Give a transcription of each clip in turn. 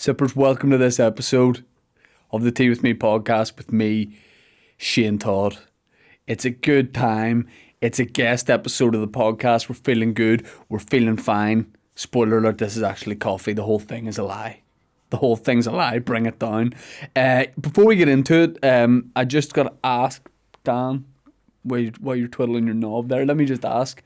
Sippers, welcome to this episode of the Tea With Me podcast with me, Shane Todd. It's a good time. It's a guest episode of the podcast. We're feeling good. We're feeling fine. Spoiler alert, this is actually coffee. The whole thing is a lie. The whole thing's a lie. Bring it down. Before we get into it, I just got to ask, Dan, while you're twiddling your knob there, let me just ask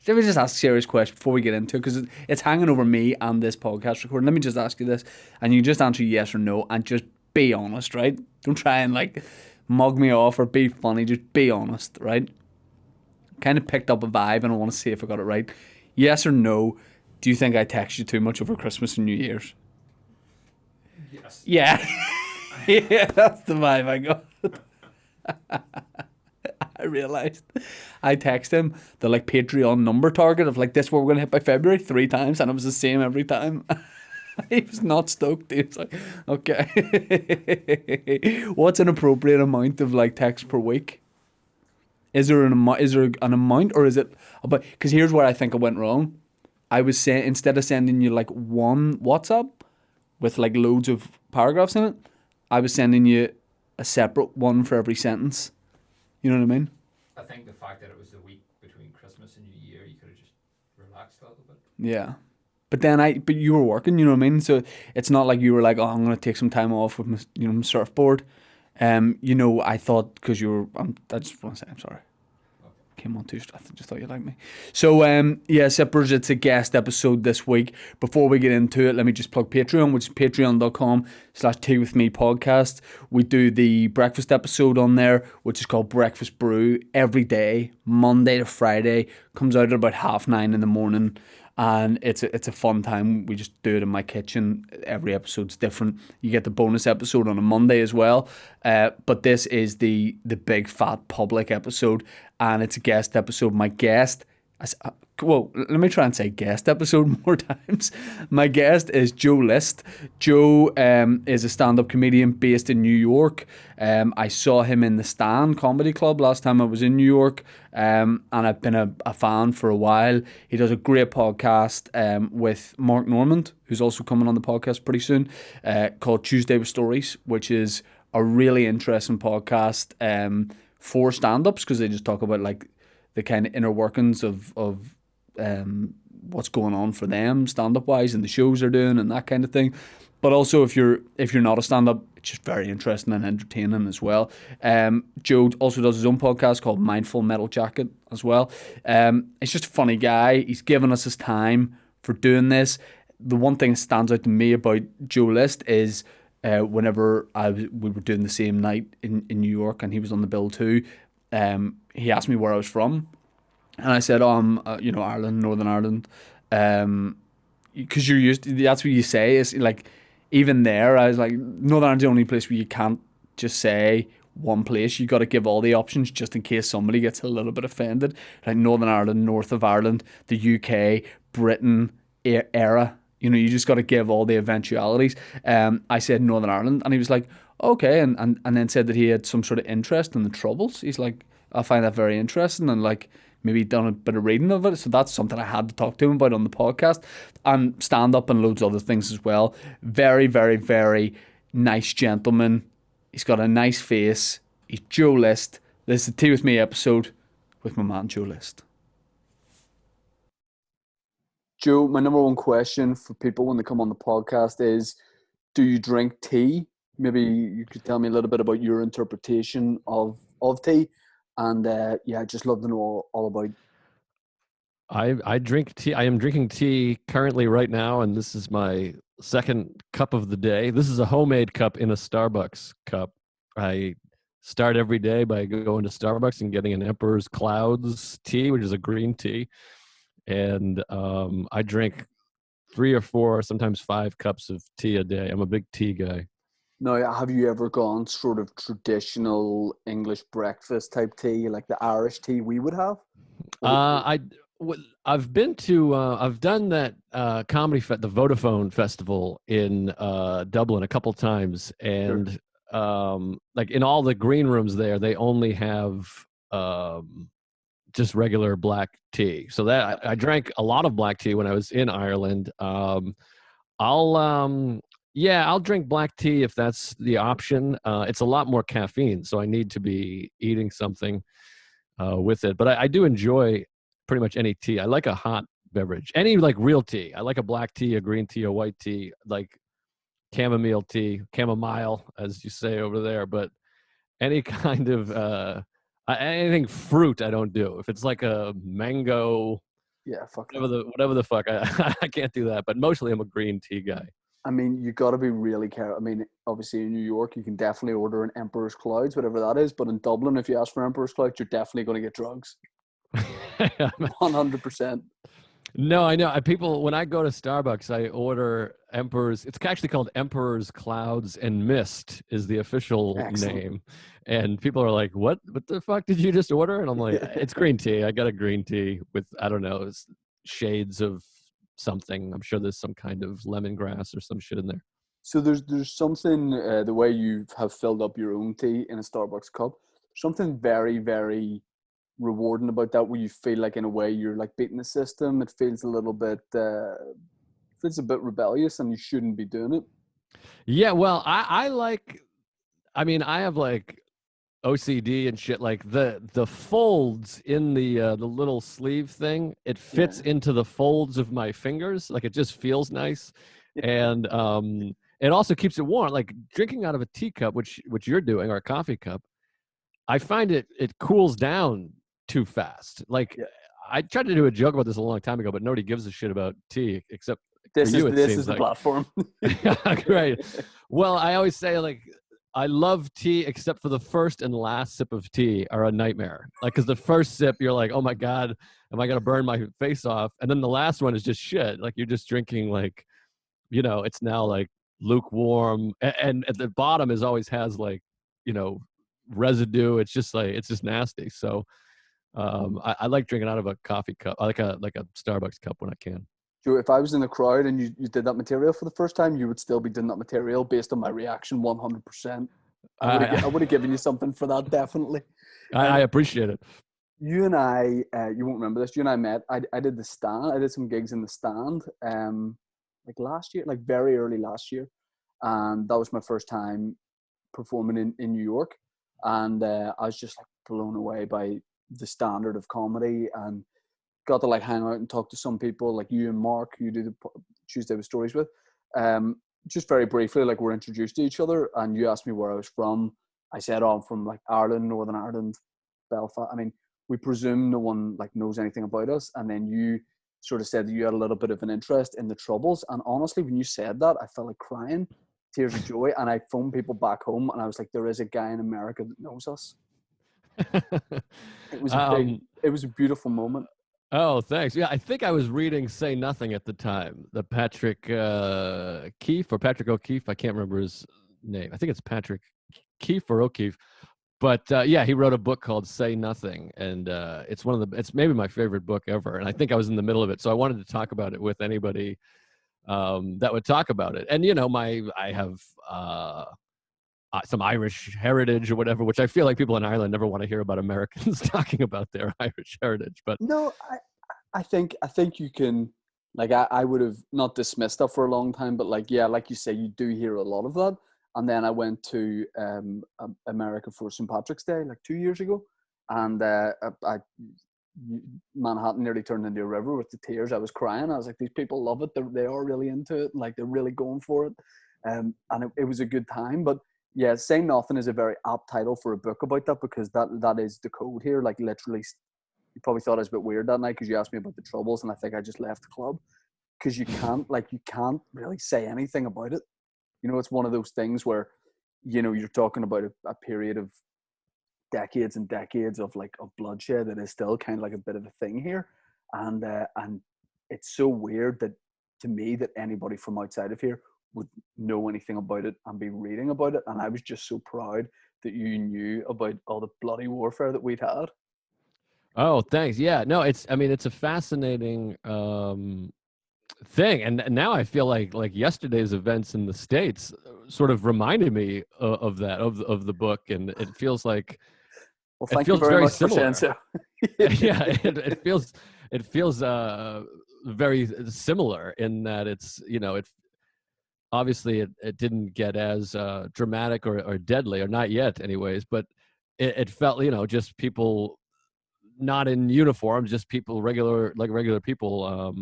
a serious question before we get into it, because it's hanging over me and this podcast recording. Let me just ask you this, and you just answer yes or no, and just be honest, right? Don't try and mug me off or be funny. Just be honest, right? Kind of picked up a vibe, and I want to see if I got it right. Yes or no? Do you think I text you too much over Christmas and New Year's? Yes. Yeah, yeah, that's the vibe I got. I realised I texted him the Patreon number target of this is what we're gonna hit by February 3 times, and it was the same every time. He was not stoked. He was like, okay. What's an appropriate amount of text per week? Is there an amount, or is it about? Because here's where I think I went wrong. I was saying, instead of sending you one WhatsApp with loads of paragraphs in it, I was sending you a separate one for every sentence. You know what I mean? I think the fact that it was the week between Christmas and New Year, you could have just relaxed a little bit. Yeah. But you were working, you know what I mean? So it's not like you were like, oh, I'm going to take some time off with my, my surfboard. I thought, because you were, I just want to say, I'm sorry. Came on too, I just thought you liked me. So, Sippers, it's a guest episode this week. Before we get into it, let me just plug Patreon, which is patreon.com/teawithmepodcast. We do the breakfast episode on there, which is called Breakfast Brew, every day, Monday to Friday. Comes out at about 9:30 in the morning. And it's a fun time. We just do it in my kitchen. Every episode's different. You get the bonus episode on a Monday as well. But this is the big fat public episode, and it's a guest episode. My guest, well, let me try and say guest episode more times. My guest is Joe List. Joe is a stand-up comedian based in New York. I saw him in the Stand Comedy Club last time I was in New York, and I've been a fan for a while. He does a great podcast with Mark Normand, who's also coming on the podcast pretty soon, called Tuesday with Stories, which is a really interesting podcast for stand-ups, because they just talk about the kind of inner workings of what's going on for them stand-up wise, and the shows they're doing and that kind of thing. But also, if you're not a stand-up, it's just very interesting and entertaining as well. Joe also does his own podcast called Mindful Metal Jacket as well. He's just a funny guy. He's given us his time for doing this. The one thing that stands out to me about Joe List is whenever we were doing the same night in New York, and he was on the bill too, he asked me where I was from. And I said, I'm, Ireland, Northern Ireland. Because you're used to, that's what you say. Is even there, I was like, Northern Ireland's the only place where you can't just say one place. You got to give all the options just in case somebody gets a little bit offended. Northern Ireland, North of Ireland, the UK, Britain, era. You just got to give all the eventualities. I said Northern Ireland, and he was like, okay, and then said that he had some sort of interest in the Troubles. He's like, I find that very interesting, and maybe done a bit of reading of it. So that's something I had to talk to him about on the podcast, and stand up and loads of other things as well. Very, very, very nice gentleman. He's got a nice face. He's Joe List. This is the Tea With Me episode with my man Joe List. Joe, my number one question for people when they come on the podcast is, do you drink tea? Maybe you could tell me a little bit about your interpretation of tea. And I'd just love to know all about. I drink tea. I am drinking tea currently right now, and this is my second cup of the day. This is a homemade cup in a Starbucks cup. I start every day by going to Starbucks and getting an Emperor's Clouds tea, which is a green tea. And I drink 3 or 4, sometimes 5 cups of tea a day. I'm a big tea guy. Now, have you ever gone sort of traditional English breakfast type tea, like the Irish tea we would have? I've been to, I've done that comedy the Vodafone Festival in Dublin a couple times, and in all the green rooms there, they only have just regular black tea. So that I drank a lot of black tea when I was in Ireland. Yeah, I'll drink black tea if that's the option. It's a lot more caffeine, so I need to be eating something with it. But I do enjoy pretty much any tea. I like a hot beverage, any like real tea. I like a black tea, a green tea, a white tea, like chamomile tea, chamomile, as you say over there. But any kind of anything fruit, I don't do. If it's like a mango, Yeah, fuck that. whatever the fuck, I can't do that. But mostly, I'm a green tea guy. I mean, you got to be really careful. I mean, obviously in New York, you can definitely order an Emperor's Clouds, whatever that is. But in Dublin, if you ask for Emperor's Clouds, you're definitely going to get drugs. 100%. No, I know. People, when I go to Starbucks, I order Emperor's. It's actually called Emperor's Clouds and Mist is the official name. And people are like, what the fuck did you just order? And I'm like, it's green tea. I got a green tea with, I don't know, shades of something. I'm sure there's some kind of lemongrass or some shit in there. So there's something, the way you have filled up your own tea in a Starbucks cup, something very, very rewarding about that, where you feel like in a way you're like beating the system. It feels a little bit feels a bit rebellious, and you shouldn't be doing it. Yeah, well, I like, I mean, I have like OCD and shit. Like the folds in the little sleeve thing, it fits into the folds of my fingers. Like it just feels nice, and it also keeps it warm. Like drinking out of a teacup, which you're doing, or a coffee cup, I find it cools down too fast. Like I tried to do a joke about this a long time ago, but nobody gives a shit about tea except This for you. this is the platform. Great. Well, I always say like I love tea except for the first and last sip of tea are a nightmare. Like because the first sip you're like, oh my god, am I gonna burn my face off? And then the last one is just shit. Like you're just drinking like, it's now like lukewarm, and at the bottom is always has like, residue. It's just nasty. So I like drinking out of a coffee cup, like a Starbucks cup when I can. So if I was in the crowd and you did that material for the first time, you would still be doing that material based on my reaction 100%. I would have given you something for that, definitely. I appreciate it. You and I, you won't remember this, you and I met, I did the stand, I did some gigs in the stand, like last year, like very early last year. And that was my first time performing in New York. And I was just like blown away by the standard of comedy, and got to like hang out and talk to some people like you and Mark, who you do the Tuesday with Stories with. Just very briefly, like we're introduced to each other, and you asked me where I was from. I said, oh, I'm from like Ireland, Northern Ireland, Belfast. I mean, we presume no one like knows anything about us. And then you sort of said that you had a little bit of an interest in the Troubles. And honestly, when you said that, I felt like crying, tears of joy. And I phoned people back home, and I was like, there is a guy in America that knows us. It was it was a beautiful moment. Oh, thanks. Yeah, I think I was reading Say Nothing at the time. The Patrick Keefe or Patrick O'Keefe. I can't remember his name. I think it's Patrick Keefe or O'Keefe. But yeah, he wrote a book called Say Nothing, and it's maybe my favorite book ever. And I think I was in the middle of it, so I wanted to talk about it with anybody that would talk about it. And I have some Irish heritage or whatever, which I feel like people in Ireland never want to hear about Americans talking about their Irish heritage. But no, I think you can, like, I would have not dismissed that for a long time, but like, yeah, like you say, you do hear a lot of that. And then I went to America for St. Patrick's Day like 2 years ago, and Manhattan nearly turned into a river with the tears. I was crying. I was like, these people love it. They are really into it. Like they're really going for it. And it was a good time. But yeah, Say Nothing is a very apt title for a book about that, because that is the code here. Like literally, you probably thought I was a bit weird that night because you asked me about the Troubles, and I think I just left the club because you can't really say anything about it. It's one of those things where, you're talking about a period of decades and decades of bloodshed that is still kind of like a bit of a thing here. And it's so weird that, to me, that anybody from outside of here would know anything about it and be reading about it. And I was just so proud that you knew about all the bloody warfare that we'd had. Oh, thanks. Yeah, no, it's a fascinating thing, and now I feel like yesterday's events in the States sort of reminded me of that of the book, and it feels like thank you very much similar. For saying so. Yeah, it feels very similar in that it's obviously it didn't get as dramatic or deadly, or not yet anyways, but it felt, just people not in uniform, just people, regular people,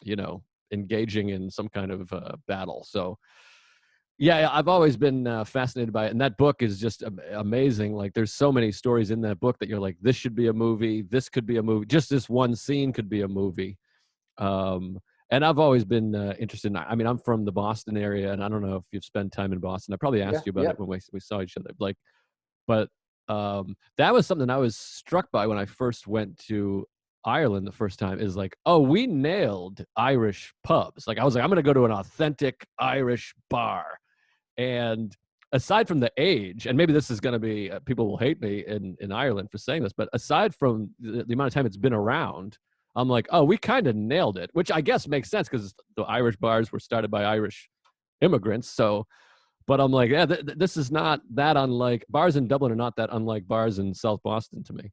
you know, engaging in some kind of battle. So yeah, I've always been fascinated by it, and that book is just amazing. Like, there's so many stories in that book that you're like, this should be a movie. This could be a movie. Just this one scene could be a movie. Um, and I've always been interested in. I mean, I'm from the Boston area, and I don't know if you've spent time in Boston. I probably Yeah, asked you about yeah. it when we saw each other. Like, but that was something I was struck by when I first went to Ireland the first time. Is like, oh, we nailed Irish pubs. Like, I was like, I'm going to go to an authentic Irish bar. And aside from the age, and maybe this is going to be, people will hate me in Ireland for saying this, but aside from the amount of time it's been around, I'm like, oh, we kind of nailed it, which I guess makes sense because the Irish bars were started by Irish immigrants. So, but I'm like, yeah, this is not that unlike, bars in Dublin are not that unlike bars in South Boston to me.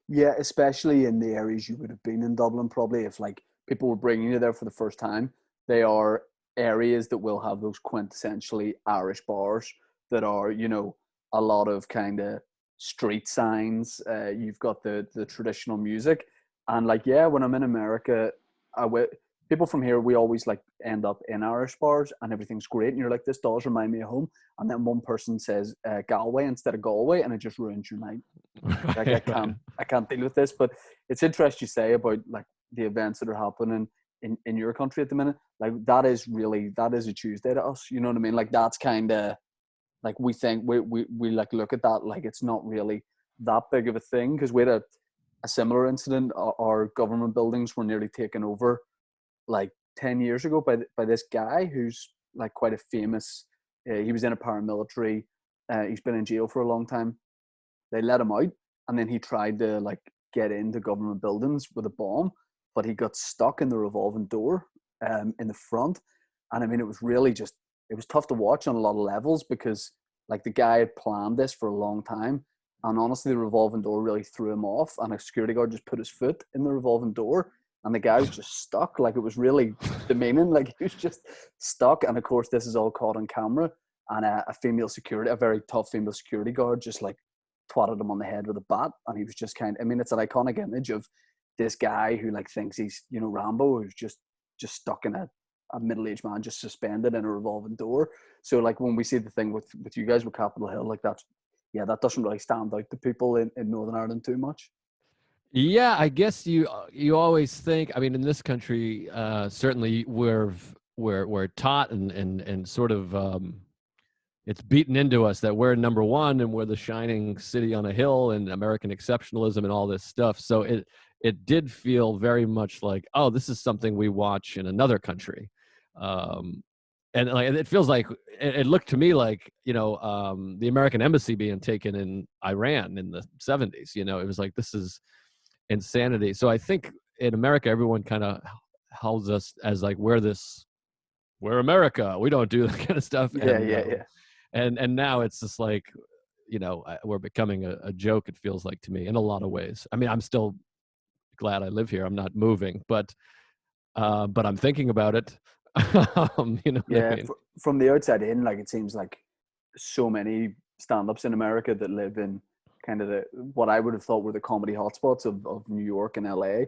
Yeah, especially in the areas you would have been in Dublin, probably if like people were bringing you there for the first time. They are areas that will have those quintessentially Irish bars that are, a lot of kind of street signs. You've got the traditional music, and like yeah, when I'm in America, people from here we always like end up in Irish bars and everything's great, and you're like, this does remind me of home. And then one person says Galway instead of Galway, and it just ruins your night. Like I Right, right. can't I can't deal with this. But it's interesting you say about like the events that are happening in your country at the minute. Like that is a Tuesday to us. You know what I mean? Like that's kind of like we think we like look at that like it's not really that big of a thing, because we had a similar incident. Our government buildings were nearly taken over like 10 years ago by this guy who's like quite a famous. He was in a paramilitary. He's been in jail for a long time. They let him out, and then he tried to like get into government buildings with a bomb, but he got stuck in the revolving door in the front. And I mean, it was really just, it was tough to watch on a lot of levels, because like the guy had planned this for a long time. And honestly, the revolving door really threw him off, and a security guard just put his foot in the revolving door, and the guy was just stuck. Like it was really demeaning. Like he was just stuck. And of course, this is all caught on camera. And a female security, a very tough female security guard, just like twatted him on the head with a bat. And he was just I mean, it's an iconic image of this guy who like thinks he's, Rambo, who's just stuck in a middle-aged man just suspended in a revolving door. So like when we see the thing with you guys with Capitol Hill, like that's, yeah, that doesn't really stand out to people in Northern Ireland too much. Yeah, I guess you always think. I mean, in this country, certainly we're taught and sort of it's beaten into us that we're number one and we're the shining city on a hill and American exceptionalism and all this stuff. So it did feel very much like, oh, this is something we watch in another country. And like it feels like it looked to me like, the American embassy being taken in Iran in the 70s. It was like, this is insanity. So I think in America, everyone kind of holds us as like we're America. We don't do that kind of stuff. Yeah, yeah, yeah. And now it's just like, we're becoming a joke. It feels like to me in a lot of ways. I mean, I'm still glad I live here. I'm not moving, but I'm thinking about it. You know what I Yeah, mean? from the outside in, like it seems like so many stand-ups in America that live in kind of the what I would have thought were the comedy hotspots of New York and LA.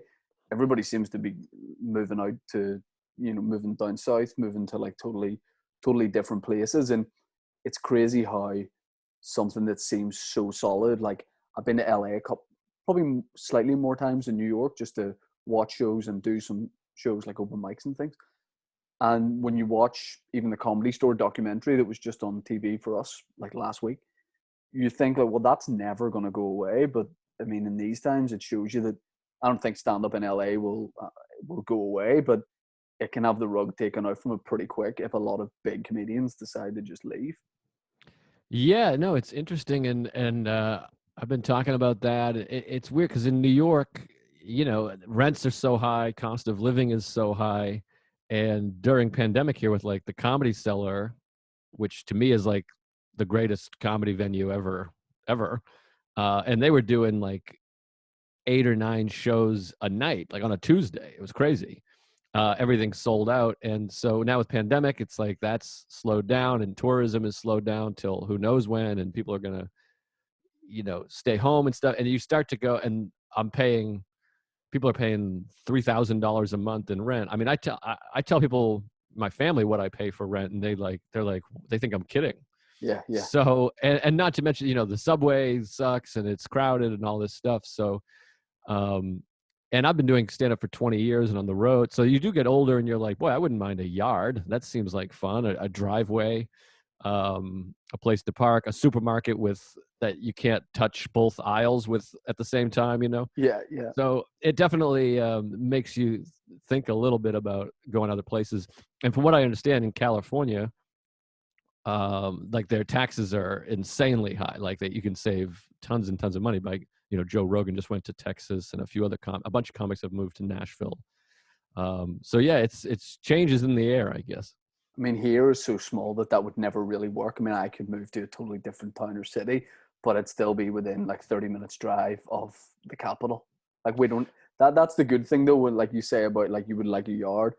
Everybody seems to be moving out to, moving down south, moving to like totally different places. And it's crazy how something that seems so solid, like I've been to LA a couple, probably slightly more times than New York, just to watch shows and do some shows like open mics and things. And when you watch even the Comedy Store documentary that was just on TV for us like last week, you think like, well, that's never going to go away. But I mean, in these times, it shows you that I don't think stand up in LA will go away, but it can have the rug taken out from it pretty quick if a lot of big comedians decide to just leave. Yeah, no, it's interesting, and I've been talking about that. It's weird because in New York, rents are so high, cost of living is so high, and during pandemic here with like the Comedy Cellar, which to me is like the greatest comedy venue ever, and they were doing like 8 or 9 shows a night, like on a Tuesday. It was crazy. everything's sold out. And so now with pandemic, it's like that's slowed down, and tourism is slowed down till who knows when, and people are gonna, stay home and stuff. And you start to go, and people are paying $3,000 a month in rent. I mean, I tell people, my family, what I pay for rent, and they think I'm kidding. Yeah, yeah. So, and not to mention, the subway sucks and it's crowded and all this stuff. So, um, and I've been doing stand up for 20 years and on the road. So you do get older and you're like, boy, I wouldn't mind a yard. That seems like fun. A driveway, a place to park, a supermarket that you can't touch both aisles with at the same time, Yeah, yeah. So it definitely makes you think a little bit about going other places. And from what I understand, in California, like their taxes are insanely high. Like that you can save tons and tons of money by, Joe Rogan just went to Texas, and a few other a bunch of comics have moved to Nashville. So yeah, it's changes in the air, I guess. I mean, here is so small that would never really work. I mean, I could move to a totally different town or city, but it'd still be within like 30 minutes drive of the capital. Like we don't, that's the good thing though, when like you say about like you would like a yard,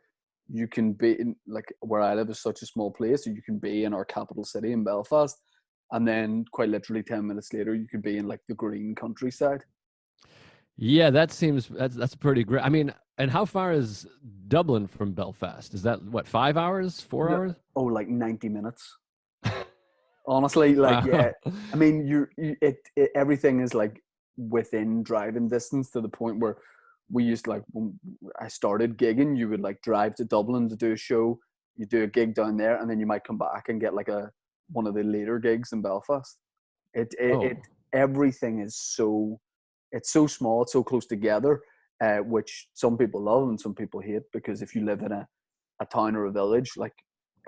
you can be in like where I live is such a small place, so you can be in our capital city in Belfast, and then quite literally 10 minutes later you could be in like the green countryside. Yeah, that's pretty great. I mean, and how far is Dublin from Belfast? Is that what, 5 hours, four No, hours? oh, like 90 minutes. Honestly, like yeah. Wow. I mean, everything is like within driving distance to the point where we used like when I started gigging, you would like drive to Dublin to do a show, you do a gig down there, and then you might come back and get like one of the later gigs in Belfast. It Oh, everything is it's so small, it's so close together, which some people love and some people hate, because if you live in a town or a village, like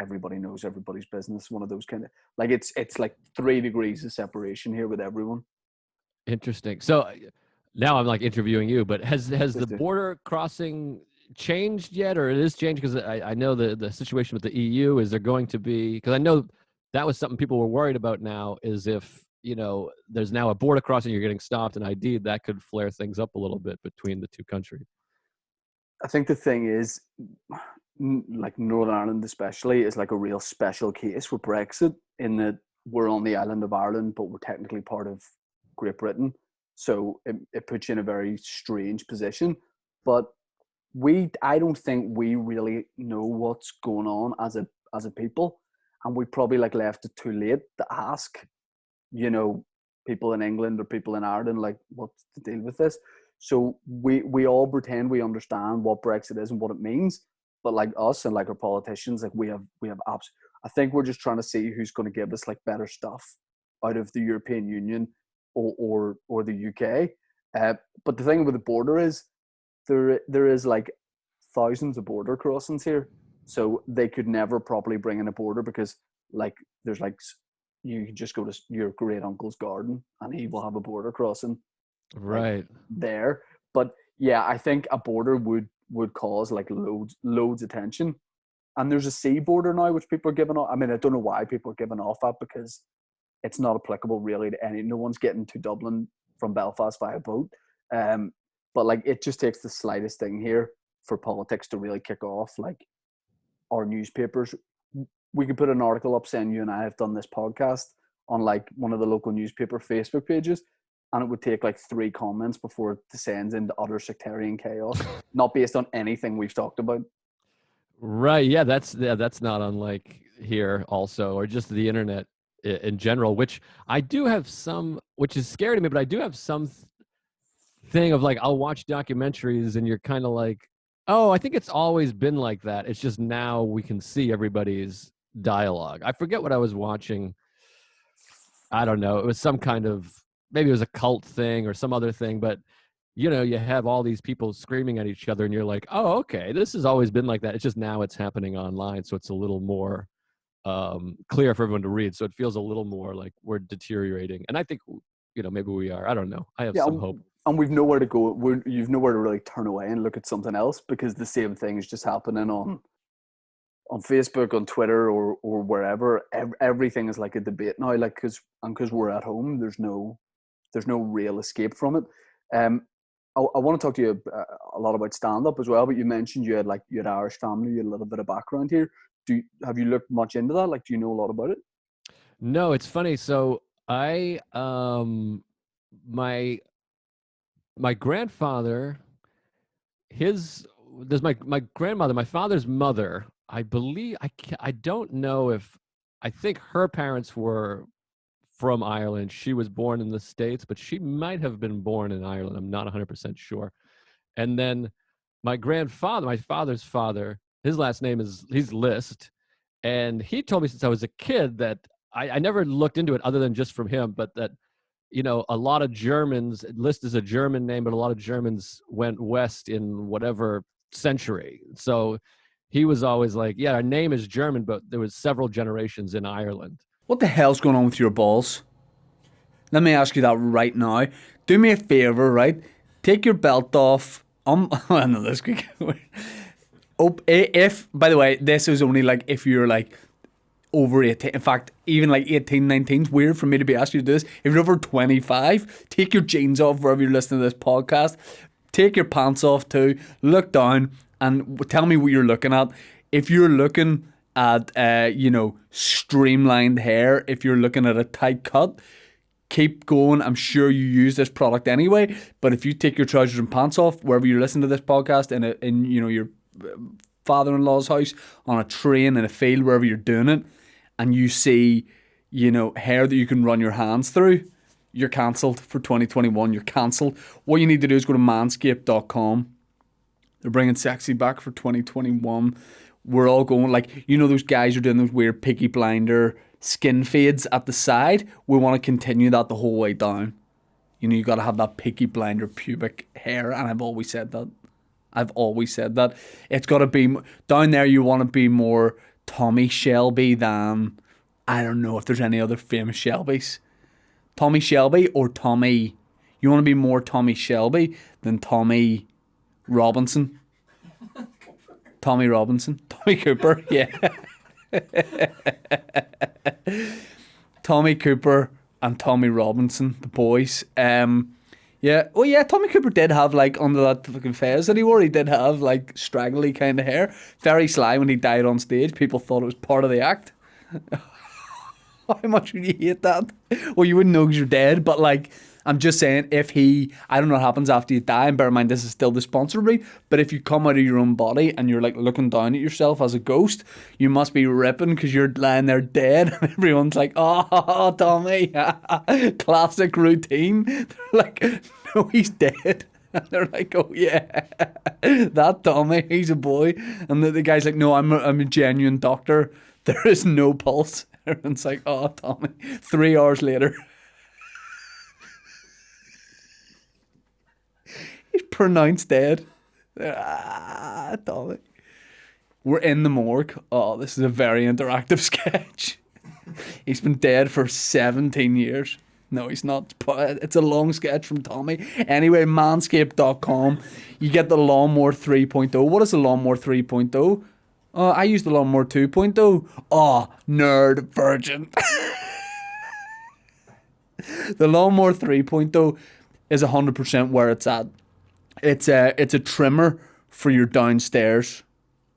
everybody knows everybody's business. One of those kind of like it's like 3 degrees of separation here with everyone. interesting. So now I'm like interviewing you, but has Please the do. border crossing changed yet, or it is changed? Because I know the situation with the EU, is there going to be, because I know that was something people were worried about. Now is if there's now a border crossing, you're getting stopped and ID'd, that could flare things up a little bit between the two countries. I think the thing is, like Northern Ireland especially is like a real special case with Brexit, in that we're on the island of Ireland, but we're technically part of Great Britain. So it puts you in a very strange position. But I don't think we really know what's going on as a people, and we probably like left it too late to ask, you know, people in England or people in Ireland, like what's the deal with this. So we all pretend we understand what Brexit is and what it means, but like us and like our politicians, like we have apps. I think we're just trying to see who's going to give us like better stuff out of the European Union or the UK. But the thing with the border is there is like thousands of border crossings here, so they could never properly bring in a border, because like there's like you can just go to your great uncle's garden and he will have a border crossing like Right. there. But yeah, I think a border would cause like loads of tension. And there's a sea border now which people are giving off. I mean, I don't know why people are giving off that, because it's not applicable really to any. No one's getting to Dublin from Belfast via boat. Um, but like it just takes the slightest thing here for politics to really kick off. Like our newspapers, we could put an article up saying you and I have done this podcast on like one of the local newspaper Facebook pages, and it would take like 3 comments before it descends into utter sectarian chaos, not based on anything we've talked about. Right. Yeah, that's not unlike here also, or just the internet in general, which I do have some, which is scary to me, but I do have some thing of like, I'll watch documentaries and you're kind of like, oh, I think it's always been like that. It's just now we can see everybody's dialogue. I forget what I was watching. I don't know. It was some kind of, maybe it was a cult thing or some other thing, but you have all these people screaming at each other and you're like, oh, okay, this has always been like that. It's just now it's happening online. So it's a little more clear for everyone to read. So it feels a little more like we're deteriorating. And I think, maybe we are. I don't know. I have Yeah, some hope. and we've nowhere to go. You've nowhere to really turn away and look at something else, because the same thing is just happening on Facebook, on Twitter, or wherever. Everything is like a debate now. Like because we're at home, there's no real escape from it. I want to talk to you a lot about stand up as well. But you mentioned you had Irish family, you had a little bit of background here. Have you looked much into that? Like, do you know a lot about it? No, it's funny. So I my my grandfather, his there's my grandmother, my father's mother. I believe I don't know if I think her parents were from Ireland. She was born in the States, but she might have been born in Ireland. I'm not 100% sure. And then my grandfather, my father's father, his last name he's List. And he told me since I was a kid that I never looked into it other than just from him, but that, a lot of Germans, List is a German name, but a lot of Germans went west in whatever century. So he was always like, yeah, our name is German, but there was several generations in Ireland. What the hell's going on with your balls? Let me ask you that right now. Do me a favor, right? Take your belt off. I know this could get weird. If, by the way, this is only like if you're like over 18. In fact, even like 18, 19 is weird for me to be asking you to do this. If you're over 25, take your jeans off wherever you're listening to this podcast. Take your pants off too. Look down and tell me what you're looking at. If you're looking at, streamlined hair, if you're looking at a tight cut, keep going. I'm sure you use this product anyway. But if you take your trousers and pants off wherever you're listening to this podcast, in your father-in-law's house, on a train, in a field, wherever you're doing it, and you see, hair that you can run your hands through, you're cancelled for 2021. You're cancelled. What you need to do is go to manscaped.com. They're bringing sexy back for 2021. We're all going, like, those guys are doing those weird Peaky Blinder skin fades at the side. We want to continue that the whole way down. You got to have that Peaky Blinder pubic hair, and I've always said that. It's got to be, down there you want to be more Tommy Shelby than, I don't know if there's any other famous Shelbys. Tommy Shelby or Tommy, you want to be more Tommy Shelby than Tommy Robinson. Tommy Robinson. Tommy Cooper, yeah. Tommy Cooper and Tommy Robinson, the boys. Yeah, well, yeah, Tommy Cooper did have, like, under that fucking fez that he wore, he did have, like, straggly kind of hair. Very sly when he died on stage. People thought it was part of the act. How much would you hate that? Well, you wouldn't know because you're dead, but, like, I'm just saying, I don't know what happens after you die, and bear in mind, this is still the sponsor read, but if you come out of your own body and you're, like, looking down at yourself as a ghost, you must be ripping because you're lying there dead, and everyone's like, oh, Tommy, classic routine. They're like, no, he's dead. And they're like, oh, yeah, that Tommy, he's a boy. And the guy's like, no, I'm a genuine doctor. There is no pulse. Everyone's like, oh, Tommy. 3 hours later. He's pronounced dead. Tommy. We're in the morgue. Oh, this is a very interactive sketch. He's been dead for 17 years. No, he's not. It's a long sketch from Tommy. Anyway, manscaped.com. You get the Lawnmower 3.0. What is the Lawnmower 3.0? I use the Lawnmower 2.0. Oh, nerd virgin. The Lawnmower 3.0 is 100% where it's at. It's a trimmer for your downstairs.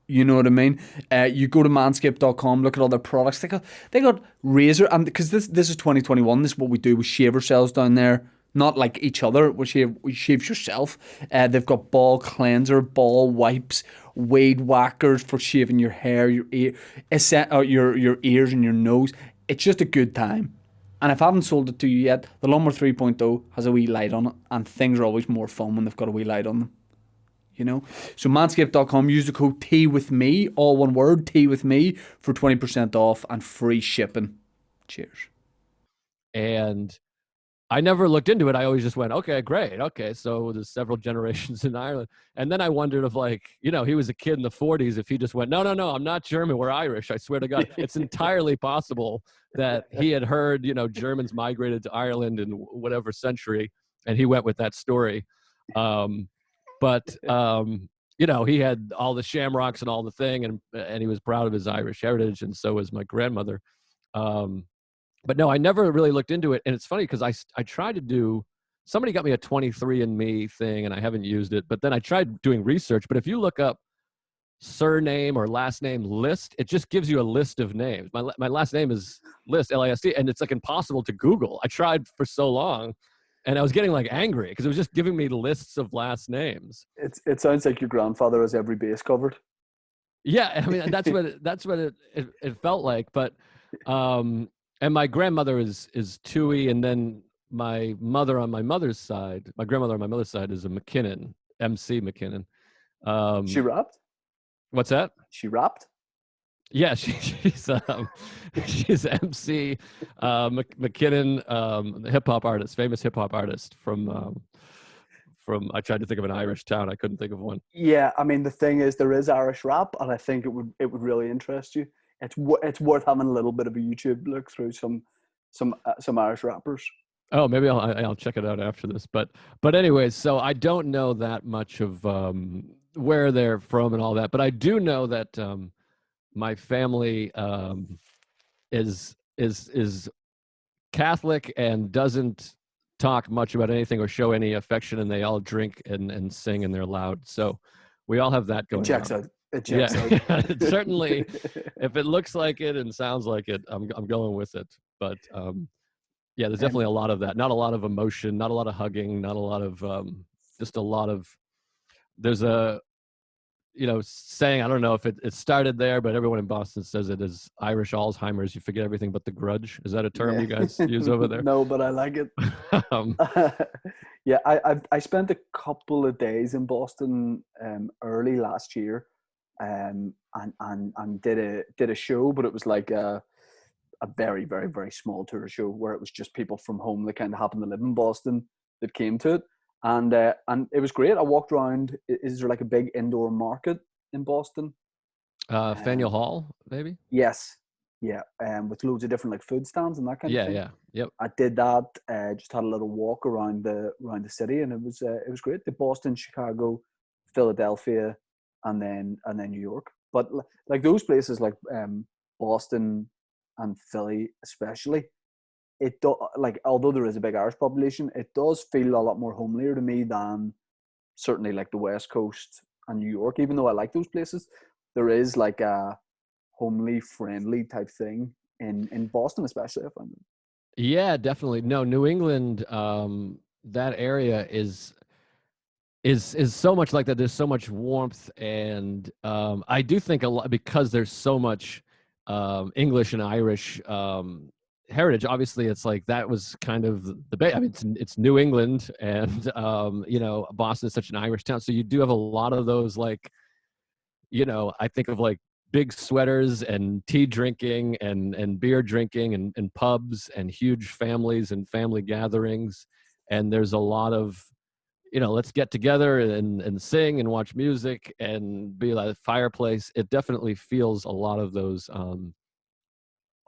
You know what I mean? You go to manscaped.com, look at all their products. They got razor, and because this is 2021, this is what we do. We shave ourselves down there, not like each other. We shave yourself. They've got ball cleanser, ball wipes, weed whackers for shaving your hair, your ears and your nose. It's just a good time. And if I haven't sold it to you yet, the Lawnmower 3.0 has a wee light on it, and things are always more fun when they've got a wee light on them. So manscaped.com, use the code teawithme, all one word, teawithme, for 20% off and free shipping. Cheers. And I never looked into it. I always just went, okay, great. Okay, so there's several generations in Ireland. And then I wondered if, like, he was a kid in the 40s, if he just went, no, I'm not German, we're Irish, I swear to God. It's entirely possible that he had heard, Germans migrated to Ireland in whatever century, and he went with that story. But he had all the shamrocks and all the thing, and he was proud of his Irish heritage, and so was my grandmother. But no, I never really looked into it. And it's funny because I tried to do somebody got me a 23andMe thing, and I haven't used it. But then I tried doing research. But if you look up surname or last name list, it just gives you a list of names. My last name is List, List, and it's like impossible to Google. I tried for so long, and I was getting like angry because it was just giving me lists of last names. It sounds like your grandfather has every base covered. Yeah, I mean that's what it felt like. But and my grandmother is Tui, and then my mother on my mother's side, my grandmother on my mother's side is a McKinnon, MC McKinnon. She rapped? What's that? She rapped? Yeah, she's MC McKinnon, the hip hop artist, famous hip hop artist from. I tried to think of an Irish town. I couldn't think of one. Yeah, I mean the thing is, there is Irish rap, and I think it would really interest you. It's worth having a little bit of a YouTube look through some Irish rappers. Oh, maybe I'll check it out after this. But anyways, so I don't know that much of where they're from and all that, but I do know that my family is Catholic and doesn't talk much about anything or show any affection, and they all drink and sing, and they're loud. So we all have that going on. It checks out. It certainly, if it looks like it and sounds like it, I'm going with it. But yeah, there's definitely a lot of that. Not a lot of emotion, not a lot of hugging, not a lot of just a lot of. There's a saying, I don't know if it started there, but everyone in Boston says it is Irish Alzheimer's. You forget everything but the grudge. Is that a term you guys use over there? No, but I like it. Yeah, I spent a couple of days in Boston early last year, and did a show, but it was like a very, very, very small tour show where it was just people from home that kind of happened to live in Boston that came to it. And it was great. I walked around. Is there like a big indoor market in Boston? Faneuil Hall, maybe? Yes. Yeah. With loads of different like food stands and that kind of thing. Yeah. Yep. I did that. Just had a little walk around the city, and it was great. The Boston, Chicago, Philadelphia, and then New York. But like those places, like Boston and Philly, especially. It like, although there is a big Irish population, it does feel a lot more homelier to me than certainly like the West Coast and New York. Even though I like those places, there is like a homely, friendly type thing in Boston, especially. I find it. Yeah, definitely. No, New England, that area is so much like that. There's so much warmth, and I do think a lot because there's so much English and Irish heritage. Obviously, it's like that was kind of the I mean, it's New England, and Boston is such an Irish town, so you do have a lot of those, like, I think of like big sweaters and tea drinking and beer drinking and pubs and huge families and family gatherings, and there's a lot of let's get together and sing and watch music and be like a fireplace. It definitely feels a lot of those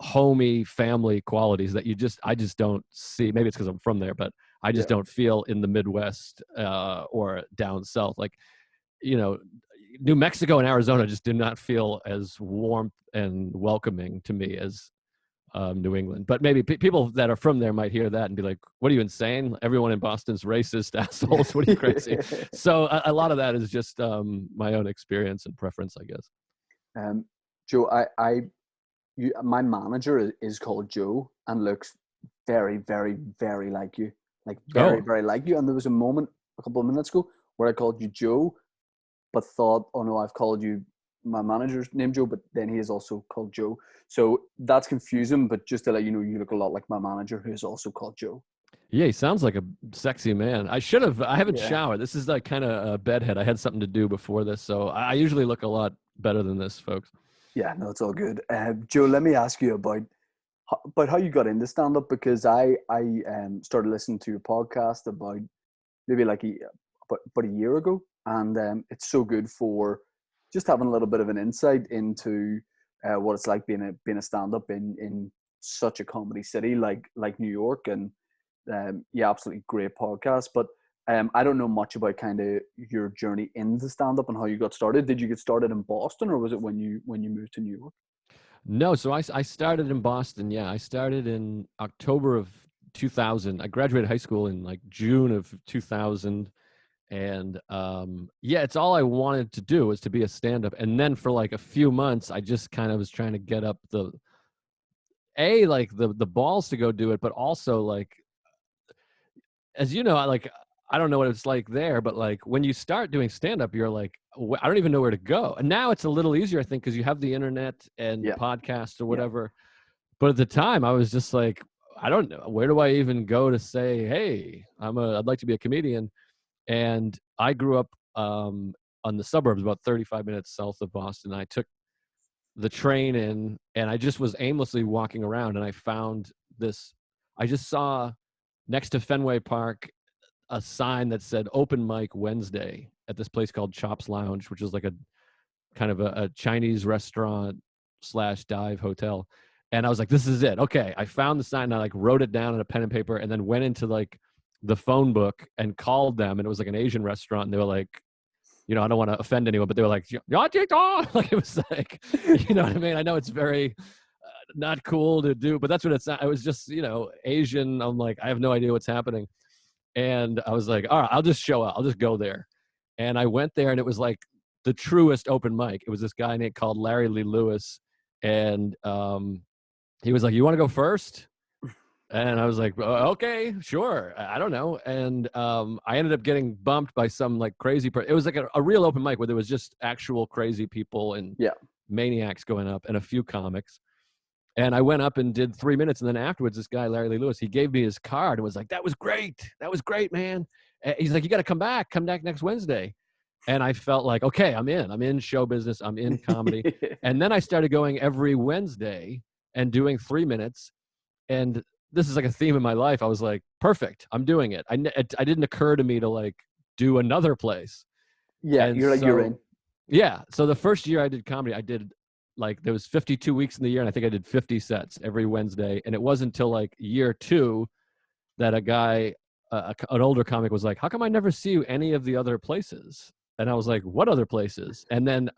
homey family qualities that I just don't see. Maybe it's because I'm from there, but I just don't feel in the Midwest or down south. Like, New Mexico and Arizona just do not feel as warm and welcoming to me as New England. But maybe people that are from there might hear that and be like, what are you, insane? Everyone in Boston's racist assholes. What are you, crazy? So a lot of that is just my own experience and preference, I guess. Joe, my manager is called Joe and looks very, very, very like you. Like very, very like you. And there was a moment a couple of minutes ago where I called you Joe, but thought, oh no, I've called you my manager's name Joe, but then he is also called Joe. So that's confusing, but just to let you know, you look a lot like my manager, who is also called Joe. Yeah, he sounds like a sexy man. I haven't showered. This is like kind of a bedhead. I had something to do before this, so I usually look a lot better than this, folks. Yeah, no, it's all good. Joe, let me ask you about how you got into stand-up, because I started listening to your podcast about maybe like about a year ago, and it's so good for just having a little bit of an insight into what it's like being a stand-up in such a comedy city like New York. And yeah, absolutely great podcast. But I don't know much about kind of your journey into stand-up and how you got started. Did you get started in Boston, or was it when you moved to New York? No, so I started in Boston. Yeah, I started in October of 2000. I graduated high school in like June of 2000. And yeah, it's all I wanted to do was to be a stand-up. And then for like a few months, I just kind of was trying to get up like the balls to go do it, but also like, as you know, I don't know what it's like there, but like when you start doing stand-up, you're like, I don't even know where to go. And now it's a little easier, I think, because you have the internet and Yeah. podcasts or whatever. But at the time, I was just like, I don't know, where do I even go to say, hey, I'd like to be a comedian. And I grew up on the suburbs, about 35 minutes south of Boston. I took the train in, and I just was aimlessly walking around, and I found this. I just saw next to Fenway Park a sign that said "Open Mic Wednesday" at this place called Chops Lounge, which is like a kind of a Chinese restaurant / dive hotel. And I was like, this is it. Okay. I found the sign and I like wrote it down on a pen and paper and then went into like the phone book and called them. And it was like an Asian restaurant. And they were like, you know, I don't want to offend anyone, but they were like, like it was like, you know what I mean? I know it's very not cool to do, but that's what it's not. It was just, you know, Asian. I'm like, I have no idea what's happening. And I was like, all right, I'll just show up. I'll just go there. And I went there and it was like the truest open mic. It was this guy named called Larry Lee Lewis. And he was like, you want to go first? And I was like, okay, sure. I don't know. And I ended up getting bumped by some like crazy person. It was like a real open mic where there was just actual crazy people and maniacs going up and a few comics. And I went up and did 3 minutes. And then afterwards, this guy, Larry Lee Lewis, he gave me his card and was like, that was great. That was great, man. And he's like, you got to come back next Wednesday. And I felt like, okay, I'm in show business. I'm in comedy. And then I started going every Wednesday and doing 3 minutes. And this is like a theme in my life. I was like, perfect. I'm doing it. I didn't occur to me to like do another place. Yeah. And You're like, you're in. Yeah. So the first year I did comedy, I did like, there was 52 weeks in the year. And I think I did 50 sets every Wednesday. And it wasn't until like year 2 that a guy, an older comic was like, how come I never see you any of the other places? And I was like, what other places? And then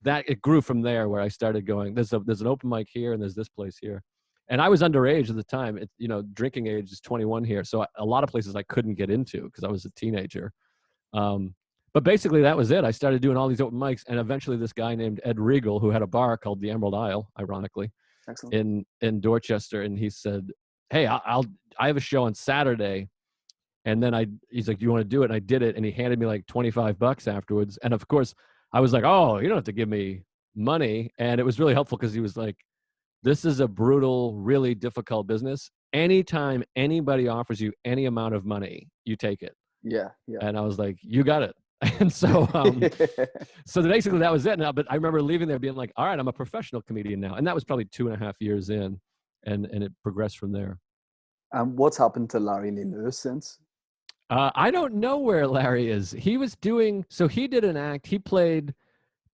it grew from there where I started going, there's an open mic here and there's this place here. And I was underage at the time. You know, drinking age is 21 here. So a lot of places I couldn't get into because I was a teenager. But basically that was it. I started doing all these open mics. And eventually this guy named Ed Regal, who had a bar called the Emerald Isle, ironically, in Dorchester. And he said, hey, I have a show on Saturday. And then he's like, do you want to do it? And I did it. And he handed me like $25 afterwards. And of course I was like, oh, you don't have to give me money. And it was really helpful because he was like, this is a brutal, really difficult business. Anytime anybody offers you any amount of money, you take it. Yeah. And I was like, you got it. And so, so basically that was it. Now, but I remember leaving there being like, all right, I'm a professional comedian now. And that was probably 2.5 years in, and it progressed from there. What's happened to Larry Lee Lewis since? I don't know where Larry is. He did an act. He played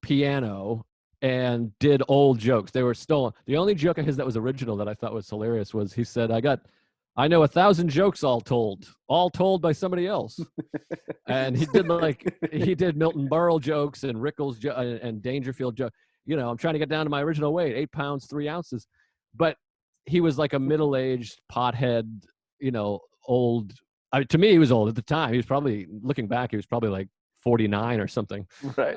piano and did old jokes. They were stolen. The only joke of his that was original that I thought was hilarious was he said, I know 1,000 jokes all told by somebody else. And he did Milton Berle jokes and Rickles and Dangerfield jokes. You know, I'm trying to get down to my original weight, 8 pounds, 3 ounces. But he was like a middle-aged pothead, you know, old. To me, he was old at the time. He was probably, looking back, he was probably like 49 or something. Right.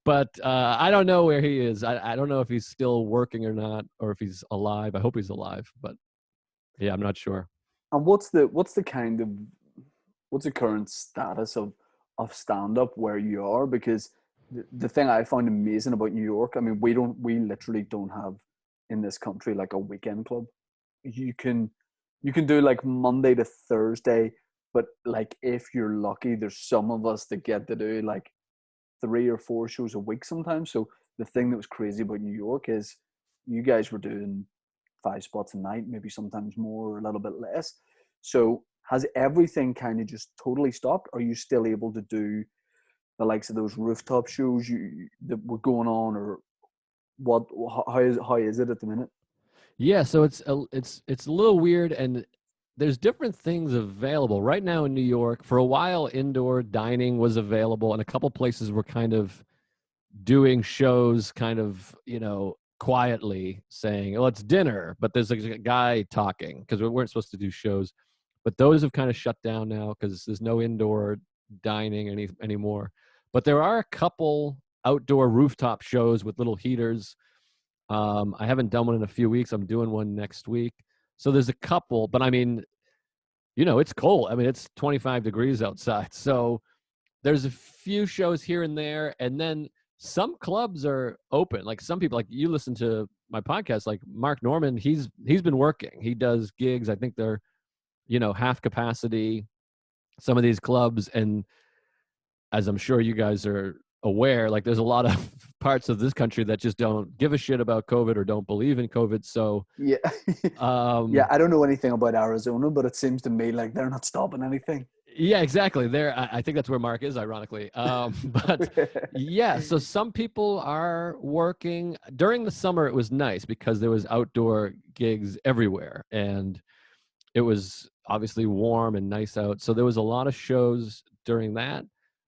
But I don't know where he is. I don't know if he's still working or not, or if he's alive. I hope he's alive, but yeah, I'm not sure. And what's the current status of stand-up where you are? Because the thing I found amazing about New York, I mean, we literally don't have in this country like a weekend club. You can do like Monday to Thursday, but like if you're lucky, there's some of us that get to do like 3 or 4 shows a week sometimes. So the thing that was crazy about New York is you guys were doing 5 spots a night, maybe sometimes more or a little bit less. So has everything kind of just totally stopped? Are you still able to do the likes of those rooftop shows that were going on, or what? How is it at the minute? Yeah, so it's a little weird, and there's different things available right now in New York. For a while, indoor dining was available, and a couple places were kind of doing shows, kind of, you know, quietly saying, "Well, it's dinner," but there's a guy talking because we weren't supposed to do shows. But those have kind of shut down now because there's no indoor dining anymore. But there are a couple outdoor rooftop shows with little heaters. I haven't done one in a few weeks. I'm doing one next week. So there's a couple, but I mean, it's cold. I mean, it's 25 degrees outside. So there's a few shows here and there. And then some clubs are open. Like some people, like you listen to my podcast, like Mark Norman, he's been working. He does gigs. I think they're, half capacity, some of these clubs. And as I'm sure you guys are aware, like there's a lot of parts of this country that just don't give a shit about COVID or don't believe in COVID. So Yeah. Yeah, I don't know anything about Arizona, but it seems to me like they're not stopping anything. yeah, exactly. There, I think that's where Mark is, ironically. But yeah, so some people are working during the summer. It was nice because there was outdoor gigs everywhere, and it was obviously warm and nice out. So there was a lot of shows during that.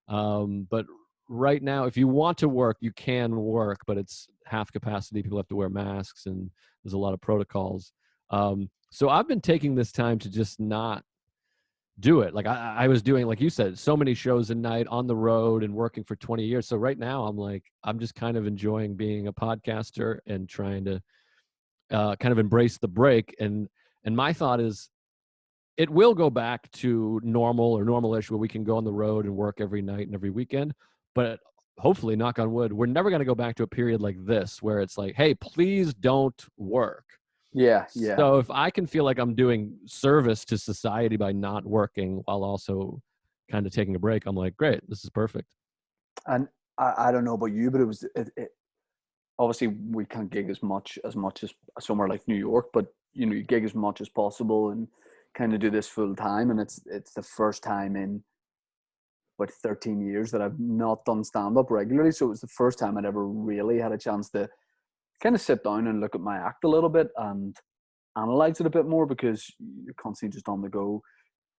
But right now, if you want to work, you can work, but it's half capacity. People have to wear masks, and there's a lot of protocols. So I've been taking this time to just not do it. Like I was doing, like you said, so many shows a night on the road and working for 20 years. So right now I'm just kind of enjoying being a podcaster and trying to kind of embrace the break. And my thought is it will go back to normal or normal-ish where we can go on the road and work every night and every weekend. But hopefully, knock on wood, we're never going to go back to a period like this where it's like, hey, please don't work. Yeah. So if I can feel like I'm doing service to society by not working while also kind of taking a break, I'm like, great, this is perfect. And I don't know about you, but it obviously we can't gig as much as somewhere like New York, but you gig as much as possible and kind of do this full time. And it's the first time in about 13 years that I've not done stand up regularly. So it was the first time I'd ever really had a chance to kind of sit down and look at my act a little bit and analyze it a bit more, because you're constantly just on the go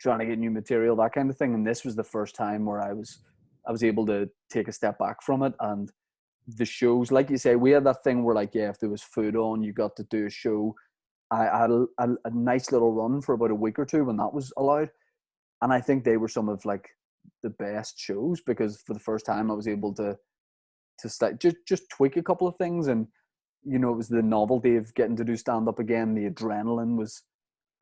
trying to get new material, that kind of thing. And this was the first time where I was able to take a step back from it. And the shows, like you say, we had that thing where, like, yeah, if there was food on, you got to do a show. I had a nice little run for about a week or two when that was allowed, and I think they were some of like the best shows, because for the first time I was able to just tweak a couple of things. And it was the novelty of getting to do stand up again. The adrenaline was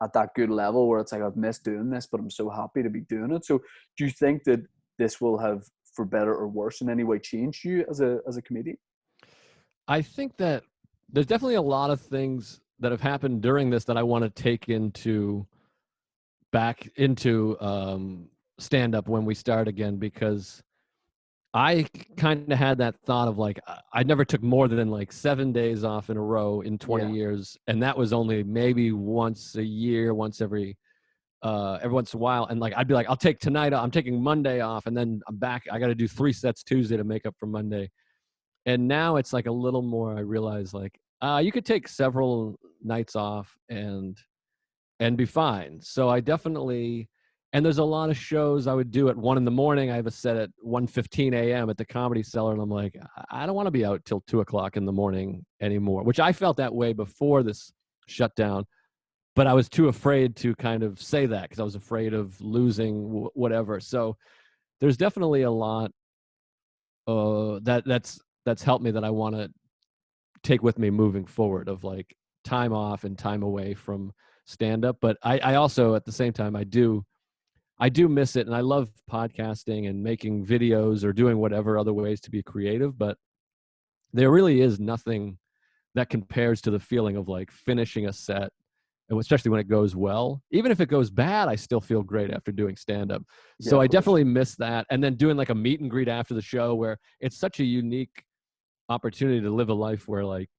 at that good level where it's like, I've missed doing this, but I'm so happy to be doing it. So do you think that this will have, for better or worse, in any way changed you as a comedian? I think that there's definitely a lot of things that have happened during this that I want to take back into stand up when we start again, because I kind of had that thought of like, I never took more than like 7 days off in a row in 20 years. And that was only maybe once a year, every once in a while. And like, I'd be like, I'll take tonight, I'm taking Monday off, and then I'm back. I got to do 3 sets Tuesday to make up for Monday. And now it's like a little more, I realize like, you could take several nights off and be fine. So I definitely, and there's a lot of shows I would do at 1 a.m. I have a set at 1:15 a.m. at the Comedy Cellar, and I'm like, I don't want to be out till 2:00 in the morning anymore, which I felt that way before this shutdown. But I was too afraid to kind of say that because I was afraid of losing whatever. So there's definitely a lot that's helped me that I want to take with me moving forward, of like time off and time away from stand up. But I also, at the same time, I do miss it. And I love podcasting and making videos or doing whatever other ways to be creative. But there really is nothing that compares to the feeling of like finishing a set, and especially when it goes well. Even if it goes bad, I still feel great after doing stand-up. So I definitely miss that. And then doing like a meet and greet after the show, where it's such a unique opportunity to live a life where like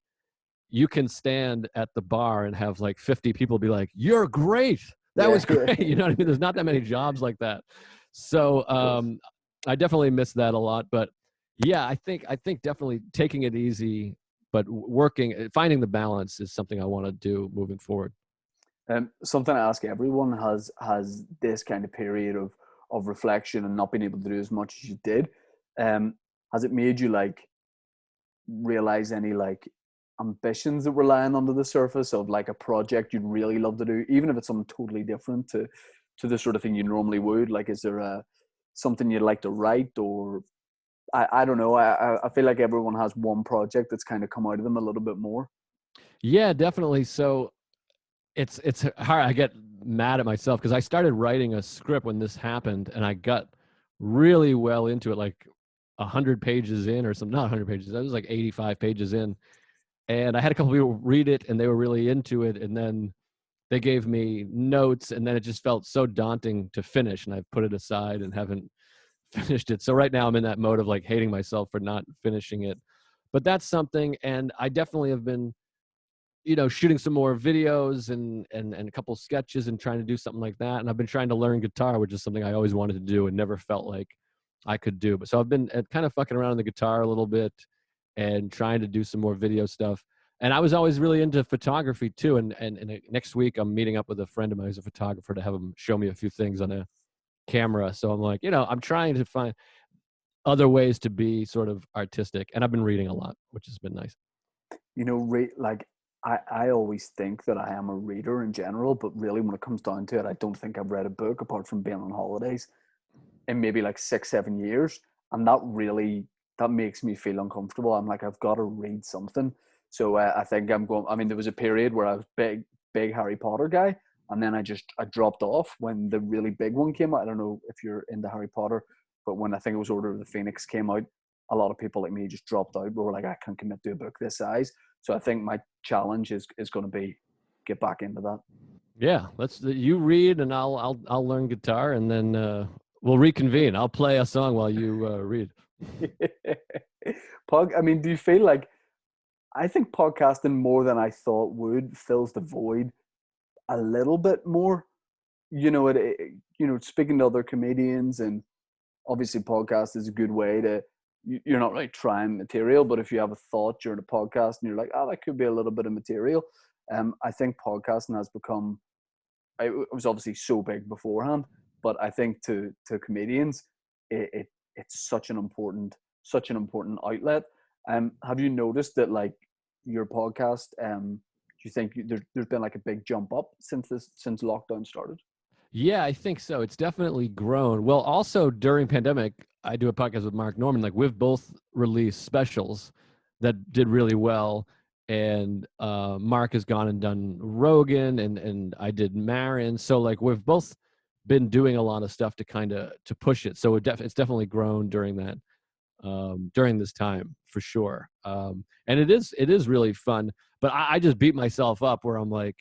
you can stand at the bar and have like 50 people be like, "You're great. That was great." You know what I mean? There's not that many jobs like that. So I definitely miss that a lot. But yeah, I think definitely taking it easy, but finding the balance is something I want to do moving forward. Something I ask everyone: has this kind of period of reflection and not being able to do as much as you did, has it made you like realize any like ambitions that were lying under the surface of like a project you'd really love to do, even if it's something totally different to the sort of thing you normally would? Like, is there something you'd like to write, or I don't know. I feel like everyone has one project that's kind of come out of them a little bit more. Yeah, definitely. So it's hard. I get mad at myself because I started writing a script when this happened, and I got really well into it, like 100 pages in or something. Not 100 pages. I was like 85 pages in, and I had a couple people read it, and they were really into it, and then they gave me notes, and then it just felt so daunting to finish, and I put it aside and haven't finished it. So right now I'm in that mode of like hating myself for not finishing it. But that's something, and I definitely have been, shooting some more videos and a couple sketches and trying to do something like that. And I've been trying to learn guitar, which is something I always wanted to do and never felt like I could do. But so I've been kind of fucking around on the guitar a little bit and trying to do some more video stuff. And I was always really into photography too. And next week I'm meeting up with a friend of mine who's a photographer to have him show me a few things on a camera. So I'm like, I'm trying to find other ways to be sort of artistic. And I've been reading a lot, which has been nice. Like I always think that I am a reader in general, but really when it comes down to it, I don't think I've read a book apart from being on holidays in maybe like 6-7 years. And that makes me feel uncomfortable. I'm like, I've got to read something. So I think there was a period where I was big Harry Potter guy. And then I dropped off when the really big one came out. I don't know if you're into Harry Potter, but when I think it was Order of the Phoenix came out, a lot of people like me just dropped out. We were like, I can't commit to a book this size. So I think my challenge is going to be get back into that. Yeah, you read and I'll learn guitar, and then we'll reconvene. I'll play a song while you read. Do you feel like, I think podcasting more than I thought would fills the void a little bit more. Speaking to other comedians, and obviously podcast is a good way to, you're not really trying material, but if you have a thought during a podcast and you're like, oh, that could be a little bit of material. I think podcasting has become, it was obviously so big beforehand, but I think to comedians, it's such an important outlet. Have you noticed that, like, your podcast, do you think there's been like a big jump up since lockdown started? Yeah, I think so. It's definitely grown. Well, also during pandemic, I do a podcast with Mark Norman. Like, we've both released specials that did really well. And Mark has gone and done Rogan, and I did Marin. So like, we've both been doing a lot of stuff to push it. So it's definitely grown during this time, for sure. And it is really fun. But I just beat myself up where I'm like,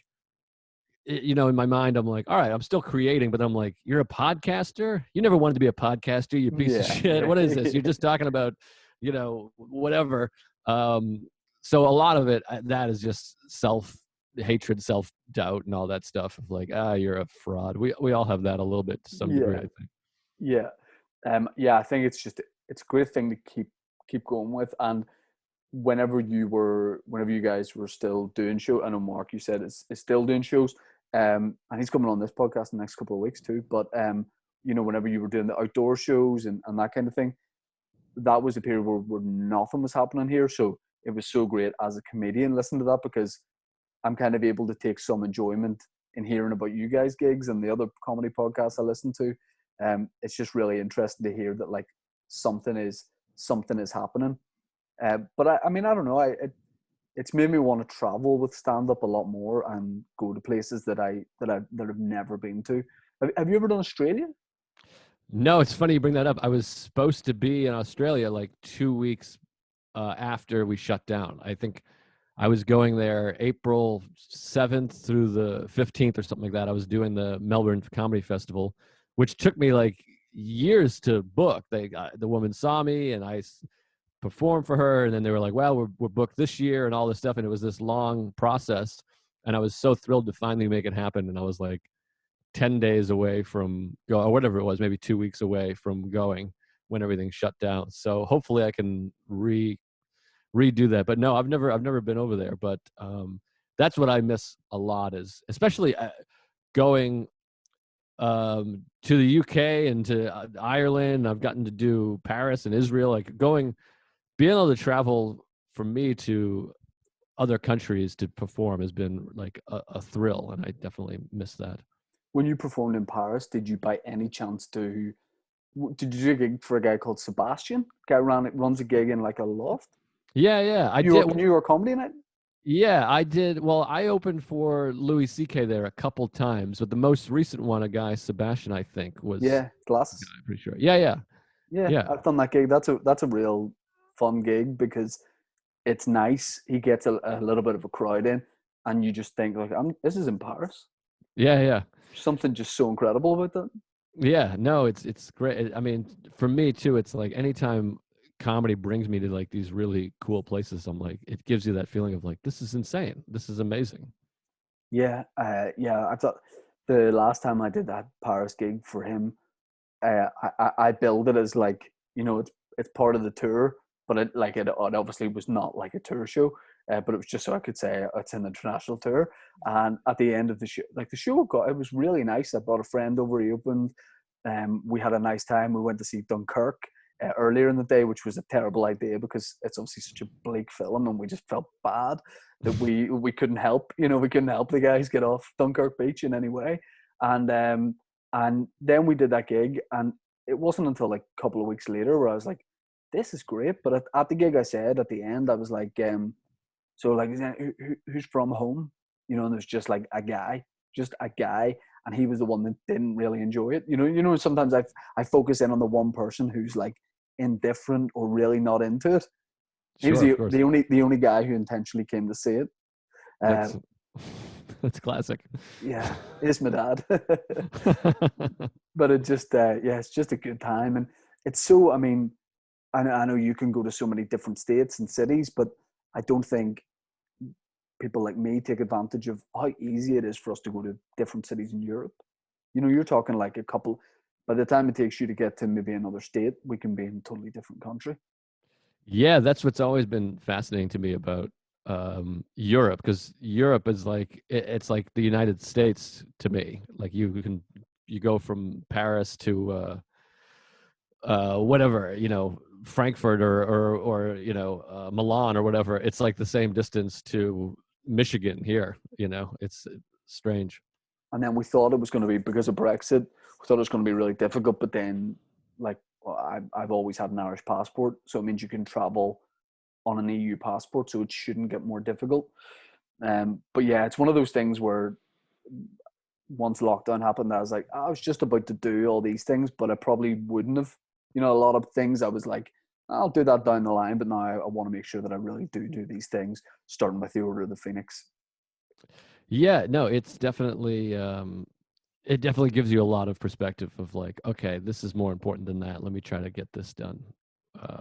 in my mind, I'm like, all right, I'm still creating, but I'm like, you're a podcaster? You never wanted to be a podcaster, you piece of shit. What is this? You're just talking about, whatever. So a lot of it, that is just self-hatred, self-doubt, and all that stuff of like, you're a fraud. We all have that a little bit to some degree, I think. Yeah. I think it's a great thing to keep going with. And whenever you guys were still doing show, I know Mark, you said is still doing shows, and he's coming on this podcast in the next couple of weeks too. But whenever you were doing the outdoor shows and that kind of thing, that was a period where nothing was happening here. So it was so great as a comedian listening to that, because I'm kind of able to take some enjoyment in hearing about you guys' gigs and the other comedy podcasts I listen to. It's just really interesting to hear that like something is happening. But I don't know. It's made me want to travel with stand up a lot more and go to places that I've never been to. Have you ever done Australia? No, it's funny you bring that up. I was supposed to be in Australia like 2 weeks after we shut down. I think I was going there April 7th through the 15th or something like that. I was doing the Melbourne Comedy Festival, which took me like years to book. The woman saw me and I performed for her, and then they were like, well, we're booked this year and all this stuff. And it was this long process. And I was so thrilled to finally make it happen. And I was like 10 days away from or whatever it was, maybe 2 weeks away from going when everything shut down. So hopefully I can redo that. But no, I've never been over there. But that's what I miss a lot, is especially going to the UK and to Ireland. I've gotten to do Paris and Israel, like being able to travel for me to other countries to perform has been like a thrill, and I definitely miss that. When you performed in Paris, did you by any chance did you do a gig for a guy called Sebastian? Guy runs a gig in like a loft. Yeah, I New did. York, New York Comedy Night. Yeah, I did. Well, I opened for Louis C.K. there a couple times, but the most recent one, a guy Sebastian, I think, was. Yeah, glasses. I'm pretty sure. Yeah. Yeah, Yeah. I've done that gig. That's a real fun gig because it's nice. He gets a little bit of a crowd in, and you just think like, this is in Paris. Yeah. Something just so incredible about that. Yeah, no, it's great. I mean, for me too, it's like anytime comedy brings me to like these really cool places, I'm like, it gives you that feeling of like, this is insane. This is amazing. Yeah. I thought the last time I did that Paris gig for him, I billed it as like, it's part of the tour, but it obviously was not like a tour show, but it was just so I could say it's an international tour. And at the end of the show, like the show it was really nice. I brought a friend over. He opened. We had a nice time. We went to see Dunkirk earlier in the day, which was a terrible idea because it's obviously such a bleak film, and we just felt bad that we couldn't help. We couldn't help the guys get off Dunkirk Beach in any way. And then we did that gig, and it wasn't until like a couple of weeks later where I was like, this is great. But at the gig, I said at the end, I was like, so like, who's from home? And there's just like just a guy, and he was the one that didn't really enjoy it. Sometimes I focus in on the one person who's like indifferent or really not into it. He was Sure, of course. the only guy who intentionally came to see it. That's that's classic. Yeah, it's my dad. But it just it's just a good time, and it's so. I mean, I know you can go to so many different states and cities, but I don't think people like me take advantage of how easy it is for us to go to different cities in Europe. You're talking like a couple. By the time it takes you to get to maybe another state, we can be in a totally different country. Yeah, that's what's always been fascinating to me about Europe, because Europe is like it's like the United States to me. Like you go from Paris to whatever, Frankfurt or Milan or whatever. It's like the same distance to Michigan here. It's strange. And then we thought it was going to be, because of Brexit, we thought it was going to be really difficult. But then, like, I've always had an Irish passport, so it means you can travel on an EU passport, so it shouldn't get more difficult. But yeah, it's one of those things where once lockdown happened, I was like, I was just about to do all these things, but I probably wouldn't have. A lot of things I was like, I'll do that down the line, but now I want to make sure that I really do these things, starting with the Order of the Phoenix. Yeah, no, it's definitely it definitely gives you a lot of perspective of like, okay, this is more important than that. Let me try to get this done.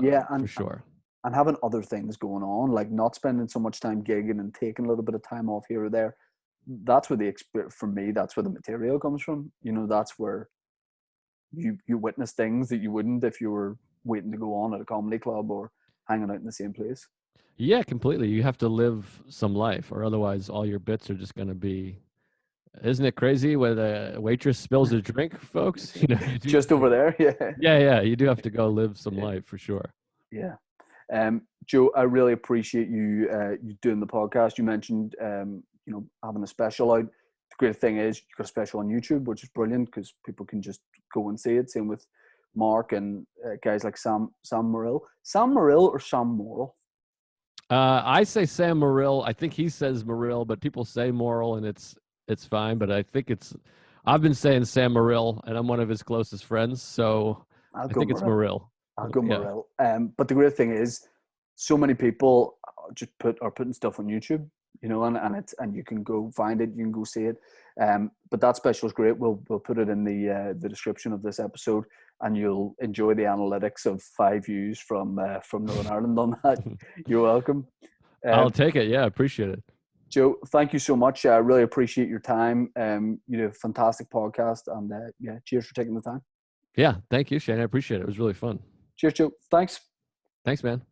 Yeah, For sure. and having other things going on, like not spending so much time gigging and taking a little bit of time off here or there. That's where for me, that's where the material comes from. That's where you witness things that you wouldn't if you were waiting to go on at a comedy club or hanging out in the same place. Yeah, completely. You have to live some life, or otherwise all your bits are just going to be. Isn't it crazy when a waitress spills a drink, folks? Just over there, yeah. Yeah. You do have to go live some life for sure. Yeah. Joe, I really appreciate you doing the podcast. You mentioned having a special out. The great thing is you've got a special on YouTube, which is brilliant because people can just go and see it. Same with Mark and guys like Sam Morrill. Sam Morrill or Sam Morrill? I say Sam Morrill. I think he says Morrill, but people say Morrill, and it's fine. But I think I've been saying Sam Morrill, and I'm one of his closest friends, so I think it's Morrill. I'll go Morrill. But the great thing is, so many people just are putting stuff on YouTube, and you can go find it, you can go see it. But that special is great. We'll put it in the description of this episode, and you'll enjoy the analytics of 5 views from Northern Ireland on that. You're welcome. I'll take it. Yeah, appreciate it. Joe, thank you so much. I really appreciate your time. You do a fantastic podcast, and cheers for taking the time. Yeah, thank you, Shane. I appreciate it. It was really fun. Cheers, Joe. Thanks. Thanks, man.